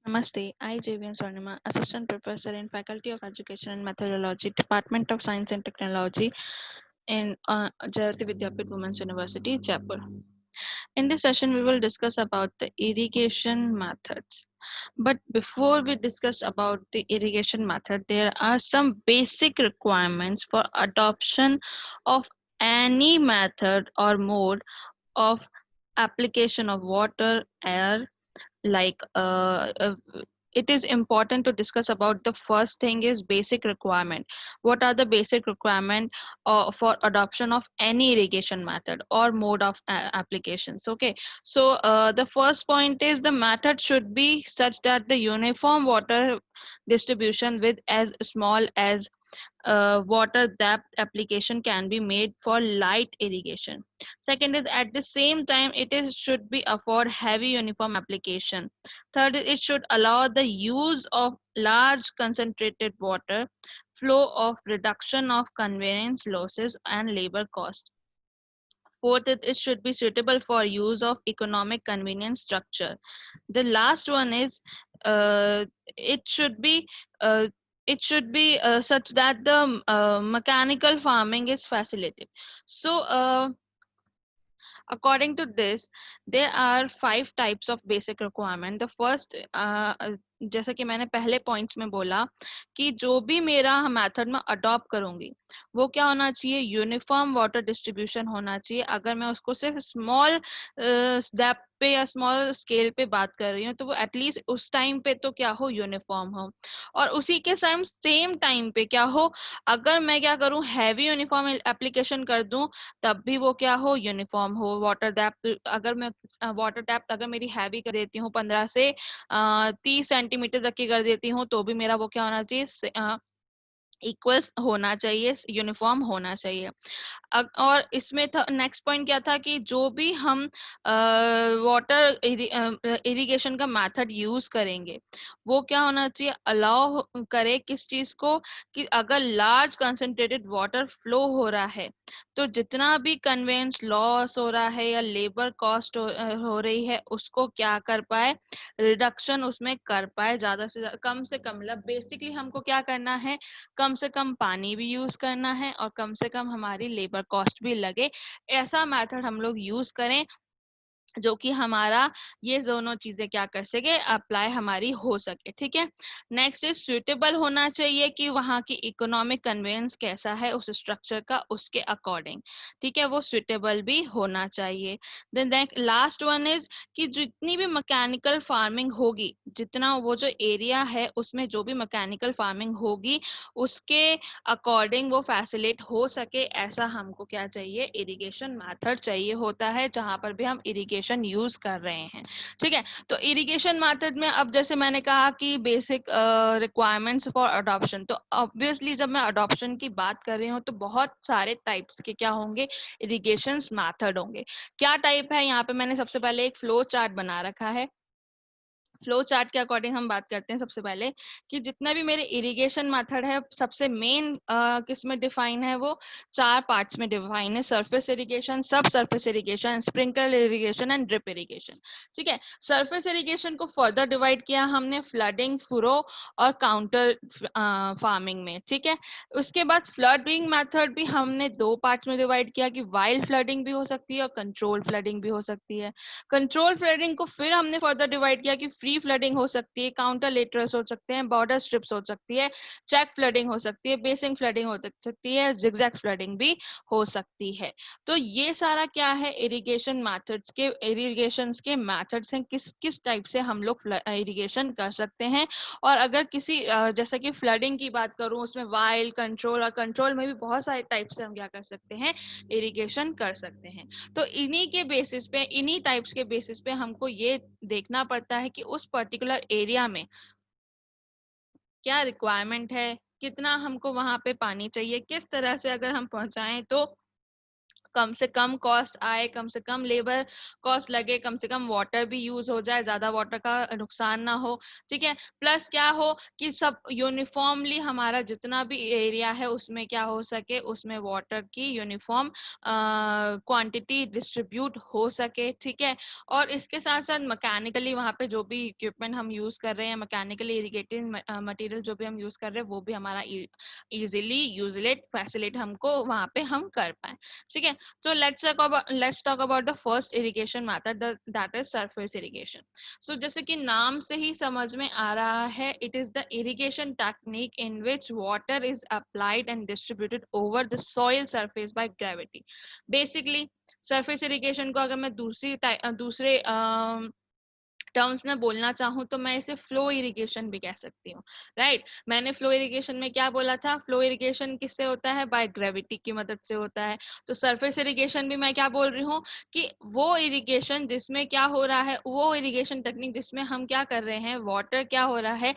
Namaste. I, JVN Swarnima, Assistant Professor in Faculty of Education and Methodology, Department of Science and Technology in Jayarati Vidyapit Women's University, Jaipur. In this session, we will discuss about the irrigation methods. But before we discuss about the irrigation method, there are some basic requirements for adoption of any method or mode of application of water, air, like it is important to discuss about the first thing is basic requirement. What are the basic requirement for adoption of any irrigation method or mode of applications? Okay, so the first point is the method should be such that the uniform water distribution with as small as water depth application can be made for light irrigation. Second is at the same time it is should be afford heavy uniform application. Third, it should allow the use of large concentrated water flow of reduction of conveyance losses and labor cost. Fourth, it should be suitable for use of economic convenience structure. The last one is it should be uh, such that the mechanical farming is facilitated. So according to this, there are 5 types of basic requirement. The first, जैसा कि मैंने पहले points में बोला कि जो भी मेरा मेथड में अडॉप्ट करूंगी वो क्या होना चाहिए, यूनिफॉर्म वाटर डिस्ट्रीब्यूशन होना चाहिए. अगर मैं उसको सिर्फ स्मॉल स्टेप पे या स्मॉल स्केल पे बात कर रही हूँ तो वो एटलीस्ट उस टाइम पे तो क्या हो, यूनिफॉर्म हो. और उसी के सेम टाइम पे क्या हो, अगर मैं क्या करूँ हैवी यूनिफॉर्म एप्लीकेशन कर दूं तब भी वो क्या हो, यूनिफॉर्म हो. वाटर डेप्थ अगर मैं अगर मेरी हैवी कर देती हूँ 15 से 30 सेंटीमीटर तक की कर देती हूँ तो भी मेरा वो क्या होना चाहिए, इक्वल्स होना चाहिए, यूनिफॉर्म होना चाहिए. और इसमें था नेक्स्ट पॉइंट क्या था कि जो भी हम वाटर इरिगेशन का मेथड यूज करेंगे वो क्या होना चाहिए, अलाउ करे किस चीज को, कि अगर लार्ज कंसंट्रेटेड वाटर फ्लो हो रहा है तो जितना भी कन्वेंस लॉस हो रहा है या लेबर कॉस्ट हो रही है उसको क्या कर पाए, रिडक्शन उसमें कर पाए. ज्यादा से ज्यादा कम से कम, मतलब बेसिकली हमको क्या करना है, कम से कम पानी भी यूज करना है और कम से कम हमारी लेबर कॉस्ट भी लगे. ऐसा मेथड हम लोग यूज करें जो कि हमारा ये दोनों चीजें क्या कर सके, अप्लाई हमारी हो सके. ठीक है. नेक्स्ट इज सुटेबल होना चाहिए कि वहाँ की इकोनॉमिक कन्वेंस कैसा है उस स्ट्रक्चर का, उसके अकॉर्डिंग. ठीक है, वो सुटेबल भी होना चाहिए. देन लास्ट वन इज कि जितनी भी मैकेनिकल फार्मिंग होगी, जितना वो जो एरिया है उसमें जो भी मैकेनिकल फार्मिंग होगी उसके अकॉर्डिंग वो फैसिलिट हो सके, ऐसा हमको क्या चाहिए, इरिगेशन मेथड चाहिए होता है जहां पर भी हम इरिगेशन यूज कर रहे हैं. ठीक है. तो इरिगेशन मेथड में अब जैसे मैंने कहा कि बेसिक रिक्वायरमेंट्स फॉर अडॉप्शन, तो ऑब्वियसली जब मैं अडॉप्शन की बात कर रही हूँ तो बहुत सारे टाइप्स के क्या होंगे, इरिगेशन मेथड होंगे. क्या टाइप है, यहाँ पे मैंने सबसे पहले एक फ्लो चार्ट बना रखा है. फ्लो चार्ट के अकॉर्डिंग हम बात करते हैं सबसे पहले कि जितना भी मेरे इरिगेशन मेथड है सबसे मेन किस में डिफाइन है, वो 4 पार्ट्स में डिफाइन है: सरफेस इरिगेशन, सब surface irrigation, sprinkler irrigation and drip irrigation. ठीक है. सरफेस इरिगेशन को फर्दर डिवाइड किया हमने फ्लडिंग, फुरो और काउंटर फार्मिंग में. ठीक है. उसके बाद फ्लडिंग मेथड भी हमने 2 पार्ट्स में डिवाइड किया कि वाइल्ड फ्लडिंग भी हो सकती है और कंट्रोल फ्लडिंग भी हो सकती है. कंट्रोल फ्लडिंग को फिर हमने फर्दर डिवाइड किया कि फ्री फ्लडिंग हो सकती है, काउंटर लेटरल्स हो सकते हैं, बॉर्डर स्ट्रिप्स हो सकती है, चेक फ्लडिंग हो सकती है, बेसिंग फ्लडिंग हो सकती है, जिगजैग फ्लडिंग भी हो सकती है. तो ये सारा क्या है, इरिगेशन मेथड्स के, इरिगेशन के मेथड्स हैं, किस किस टाइप से हम लोग इरिगेशन कर सकते हैं. और अगर किसी जैसा कि फ्लडिंग की बात करूं उसमें वाइल्ड, कंट्रोल, और कंट्रोल में भी बहुत सारे टाइप से हम क्या कर सकते हैं, इरिगेशन कर सकते हैं. तो इन्हीं के बेसिस पे, इन्हीं टाइप्स के बेसिस पे हमको ये देखना पड़ता है कि उस पर्टिकुलर एरिया में क्या रिक्वायरमेंट है, कितना हमको वहां पे पानी चाहिए, किस तरह से अगर हम पहुंचाएं तो कम से कम कॉस्ट आए, कम से कम लेबर कॉस्ट लगे, कम से कम वाटर भी यूज हो जाए, ज्यादा वाटर का नुकसान ना हो, ठीक है। प्लस क्या हो कि सब यूनिफॉर्मली हमारा जितना भी एरिया है उसमें क्या हो सके, उसमें वाटर की यूनिफॉर्म क्वांटिटी डिस्ट्रीब्यूट हो सके, ठीक है। और इसके साथ साथ मैकेनिकली वहाँ पे जो भी इक्विपमेंट हम यूज कर रहे हैं, मैकेनिकली इरिगेटिंग मटेरियल जो भी हम यूज कर रहे हैं, वो भी हमारा इजीली यूजलेट फैसिलिट हमको वहाँ पे हम कर पाए, ठीक है। So let's talk about the first irrigation method, that is surface irrigation. So जैसे कि नाम से ही समझ में आ रहा है, it is the irrigation technique in which water is applied and distributed over the soil surface by gravity. Basically surface irrigation को अगर मैं दूसरे टर्म्स में बोलना चाहूँ तो मैं इसे फ्लो इरिगेशन भी कह सकती हूँ, राइट। मैंने फ्लो इरिगेशन में क्या बोला था, फ्लो इरिगेशन किससे होता है, बाय ग्रेविटी की मदद से होता है। तो सरफेस इरिगेशन भी मैं क्या बोल रही हूँ कि वो इरिगेशन जिसमें क्या हो रहा है, वो इरिगेशन टेक्निक जिसमें हम क्या कर रहे हैं, वाटर क्या हो रहा है,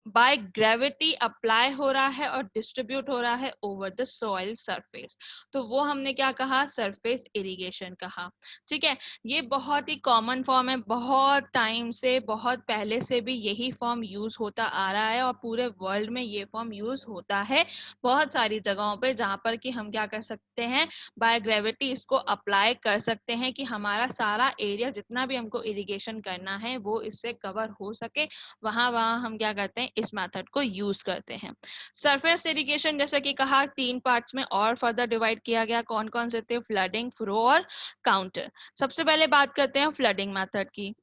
बाय ग्रेविटी अप्लाई हो रहा है और डिस्ट्रीब्यूट हो रहा है ओवर द सॉइल सरफेस, तो वो हमने क्या कहा, सरफेस इरिगेशन कहा, ठीक है। ये बहुत ही कॉमन फॉर्म है, बहुत टाइम से, बहुत पहले से भी यही फॉर्म यूज होता आ रहा है और पूरे वर्ल्ड में ये फॉर्म यूज होता है बहुत सारी जगहों पे, जहाँ पर कि हम क्या कर सकते हैं, बाय ग्रेविटी इसको अप्लाई कर सकते हैं कि हमारा सारा एरिया जितना भी हमको इरिगेशन करना है वो इससे कवर हो सके, वहां वहां हम क्या करते हैं, इस मेथड को यूज करते हैं। सरफेस इरिगेशन जैसे कि कहा 3 पार्ट्स में और फर्दर डिवाइड किया गया, कौन कौन से थे, फ्लडिंग, फ्लो और काउंटर। सबसे पहले बात करते हैं फ्लडिंग मेथड की।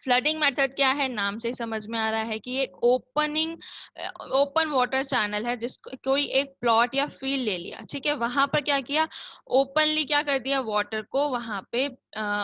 फ्लडिंग मेथड क्या है, नाम से ही समझ में आ रहा है कि एक ओपन वाटर चैनल है, जिस कोई एक प्लॉट या फील्ड ले लिया, ठीक है, वहां पर क्या किया, ओपनली क्या कर दिया, वाटर को वहां पे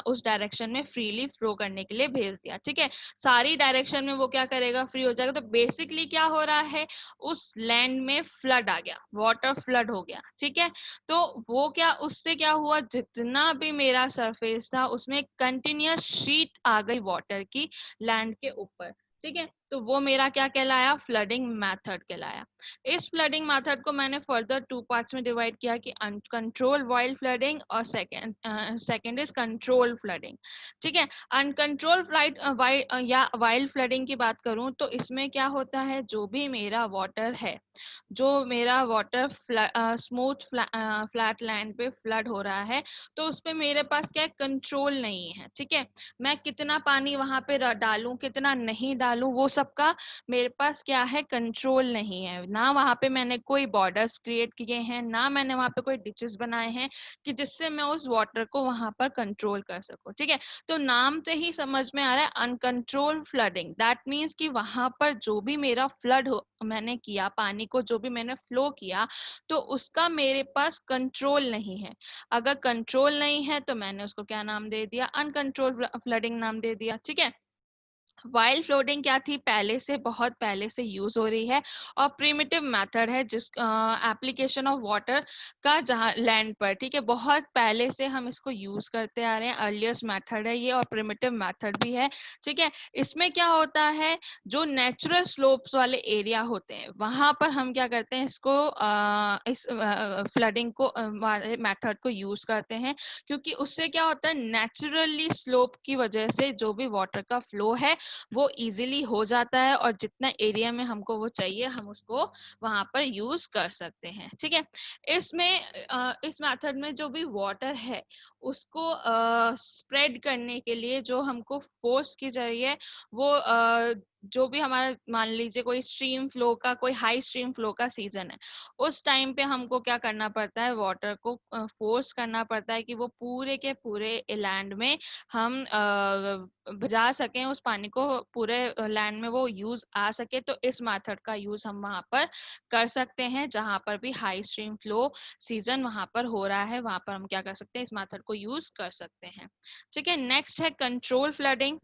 उस डायरेक्शन में फ्रीली फ्लो करने के लिए भेज दिया, ठीक है। सारी डायरेक्शन में वो क्या करेगा, फ्री हो जाएगा। तो बेसिकली क्या हो रहा है, उस लैंड में फ्लड आ गया, वाटर फ्लड हो गया, ठीक है। तो वो क्या, उससे क्या हुआ, जितना भी मेरा सरफेस था उसमें कंटिन्यूअस शीट आ गई वाटर की लैंड के ऊपर, ठीक है। तो वो मेरा क्या कहलाया, फ्लडिंग मेथड कहलाया। इस फ्लडिंग मेथड को मैंने फर्दर 2 पार्ट्स में डिवाइड किया कि अनकंट्रोल्ड वाइल्ड फ्लडिंग और सेकंड इज कंट्रोल फ्लडिंग, ठीक है। अनकंट्रोल फ्लाइट या वाइल्ड फ्लडिंग की बात करूं तो इसमें क्या होता है, जो भी मेरा वाटर है, जो मेरा वाटर स्मूथ फ्लैट लैंड पे फ्लड हो रहा है, तो उस पे मेरे पास क्या कंट्रोल नहीं है, ठीक है। मैं कितना पानी वहां पे डालूं, कितना नहीं डालूं, वो सबका मेरे पास क्या है, कंट्रोल नहीं है। ना वहां पे मैंने कोई बॉर्डर्स क्रिएट किए हैं, ना मैंने वहां पे कोई डिचेस बनाए हैं कि जिससे मैं उस वाटर को वहां पर कंट्रोल कर सकूं, ठीक है। तो नाम से ही समझ में आ रहा है अनकंट्रोल्ड फ्लडिंग, दैट मीन्स कि वहां पर जो भी मेरा फ्लड मैंने किया, पानी को जो भी मैंने फ्लो किया, तो उसका मेरे पास कंट्रोल नहीं है। अगर कंट्रोल नहीं है तो मैंने उसको क्या नाम दे दिया, अनकंट्रोल्ड फ्लडिंग नाम दे दिया, ठीक है। वाइल्ड फ्लोटिंग क्या थी, पहले से, बहुत पहले से यूज हो रही है और प्रिमिटिव मेथड है, जिस एप्लीकेशन ऑफ वाटर का जहाँ लैंड पर, ठीक है, बहुत पहले से हम इसको यूज करते आ रहे हैं, अर्लीस्ट मेथड है ये और प्रिमिटिव मेथड भी है, ठीक है। इसमें क्या होता है, जो नेचुरल स्लोप्स वाले एरिया होते हैं वहां पर हम क्या करते हैं, इसको इस फ्लडिंग को वाले मेथड को यूज करते हैं, क्योंकि उससे क्या होता है, नेचुरली स्लोप की वजह से जो भी वाटर का फ्लो है वो इजीली हो जाता है और जितना एरिया में हमको वो चाहिए हम उसको वहां पर यूज कर सकते हैं, ठीक है। इसमें इस मेथड में जो भी वाटर है उसको स्प्रेड करने के लिए जो हमको फोर्स की चाहिए, वो जो भी हमारा, मान लीजिए कोई स्ट्रीम फ्लो का, कोई हाई स्ट्रीम फ्लो का सीजन है, उस टाइम पे हमको क्या करना पड़ता है, वाटर को फोर्स करना पड़ता है कि वो पूरे के पूरे लैंड में हम भिजा सकें, उस पानी को पूरे लैंड में वो यूज आ सके। तो इस मेथड का यूज हम वहां पर कर सकते हैं, जहां पर भी हाई स्ट्रीम फ्लो सीजन वहां पर हो रहा है, वहां पर हम क्या कर सकते हैं, इस मेथड को यूज कर सकते हैं, ठीक है। नेक्स्ट है कंट्रोल फ्लडिंग।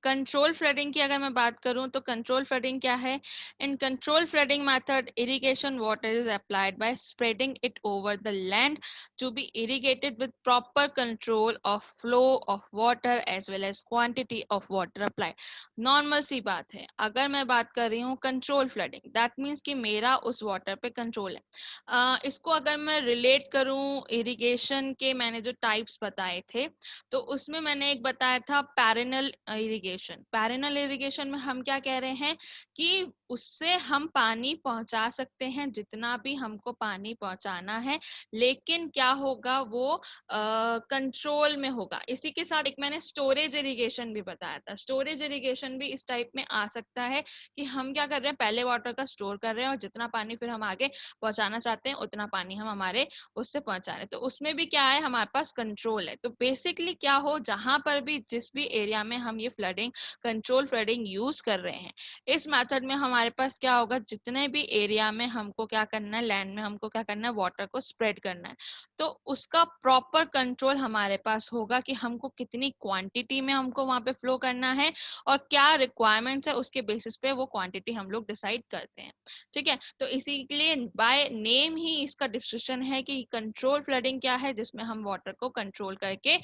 कंट्रोल फ्लडिंग की अगर मैं बात करूं तो कंट्रोल फ्लडिंग क्या है? In control flooding method irrigation water is applied by spreading it over the land to be irrigated with proper control of flow of water as well as quantity of water applied. Normal सी बात है, अगर मैं बात कर रही हूँ control flooding, that means कि मेरा उस वाटर पे कंट्रोल है। इसको अगर मैं रिलेट करूं इरिगेशन के, मैंने जो टाइप्स बताए थे, तो उसमें मैंने एक बताया था पैरेनल इरिगेशन। पैरेनल इरिगेशन में हम क्या कह रहे हैं कि उससे हम पानी पहुंचा सकते हैं जितना भी हमको पानी पहुंचाना है, लेकिन क्या होगा वो कंट्रोल में होगा। इसी के साथ एक मैंने स्टोरेज इरिगेशन भी बताया था। स्टोरेज इरिगेशन भी इस टाइप में आ सकता है कि हम क्या कर रहे हैं, पहले वाटर का स्टोर कर रहे हैं और जितना पानी फिर हम आगे पहुंचाना चाहते हैं उतना पानी हम हमारे उससे पहुंचा रहे हैं, तो उसमें भी क्या है, हमारे पास कंट्रोल है। तो बेसिकली क्या हो, जहां पर भी जिस भी एरिया में हम ये फ्लडिंग, कंट्रोल फ्लडिंग यूज कर रहे हैं, इस मेथड में हमारे पास क्या होगा, जितने भी एरिया में हमको क्या करना है, लैंड में हमको क्या करना है, वाटर को स्प्रेड करना है, तो उसका प्रॉपर कंट्रोल हमारे पास होगा कि हमको कितनी क्वांटिटी में हमको वहां पे फ्लो करना है और क्या रिक्वायरमेंट्स है, उसके बेसिस पे वो क्वांटिटी हम लोग डिसाइड करते हैं। ठीक है, तो इसी के लिए बाय नेम ही इसका डिस्क्रिप्शन है कि कंट्रोल फ्लडिंग क्या है, जिसमें हम वाटर को कंट्रोल करके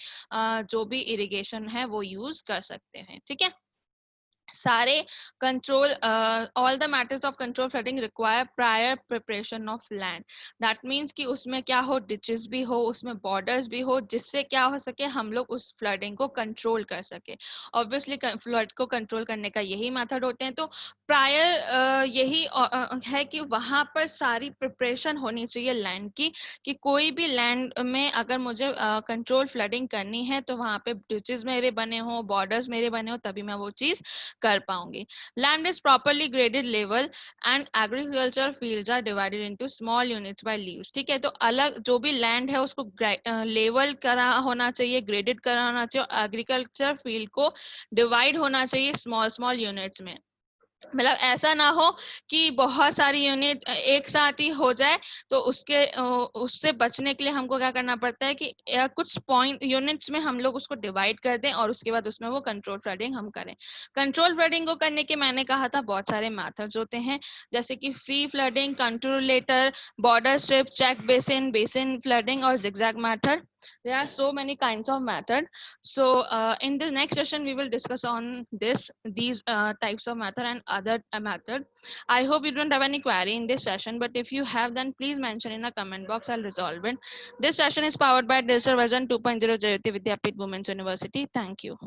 जो भी इरिगेशन है वो यूज कर सकते हैं। ठीक है, सारे control, all the matters of control flooding require prior preparation of land. That means कि उसमें क्या हो, डिचेस भी हो, उसमें बॉर्डर्स भी हो, जिससे क्या हो सके, हम लोग उस फ्लडिंग को कंट्रोल कर सके। ऑब्वियसली फ्लड को कंट्रोल करने का यही मेथड होते हैं। तो प्रायर यही है कि वहां पर सारी प्रिपरेशन होनी चाहिए लैंड की, कि कोई भी लैंड में अगर मुझे कंट्रोल फ्लडिंग करनी है तो वहां पे डिचेस मेरे बने हो, बॉर्डर्स मेरे बने हो, तभी मैं वो चीज कर पाऊंगी। Land is properly graded level and agriculture fields are divided into small units by leaves. ठीक है, तो अलग जो भी लैंड है उसको लेवल करा होना चाहिए, ग्रेडेड करा होना चाहिए, और एग्रीकल्चर फील्ड को डिवाइड होना चाहिए स्मॉल स्मॉल यूनिट्स में। मतलब ऐसा ना हो कि बहुत सारी यूनिट एक साथ ही हो जाए, तो उससे बचने के लिए हमको क्या करना पड़ता है कि कुछ पॉइंट यूनिट्स में हम लोग उसको डिवाइड कर दें और उसके बाद उसमें वो कंट्रोल फ्लडिंग हम करें। कंट्रोल फ्लडिंग को करने के मैंने कहा था बहुत सारे मेथड्स होते हैं, जैसे कि free flooding, contour lateral, border strip, check basin, basin flooding और zigzag method. There are so many kinds of method. So in the next session we will discuss on these types of method and other method. I hope you don't have any query in this session, but if you have, then please mention in the comment box, I'll resolve it. This session is powered by Digital Version 2.0 Jayoti Vidyapeeth Women's University. Thank you.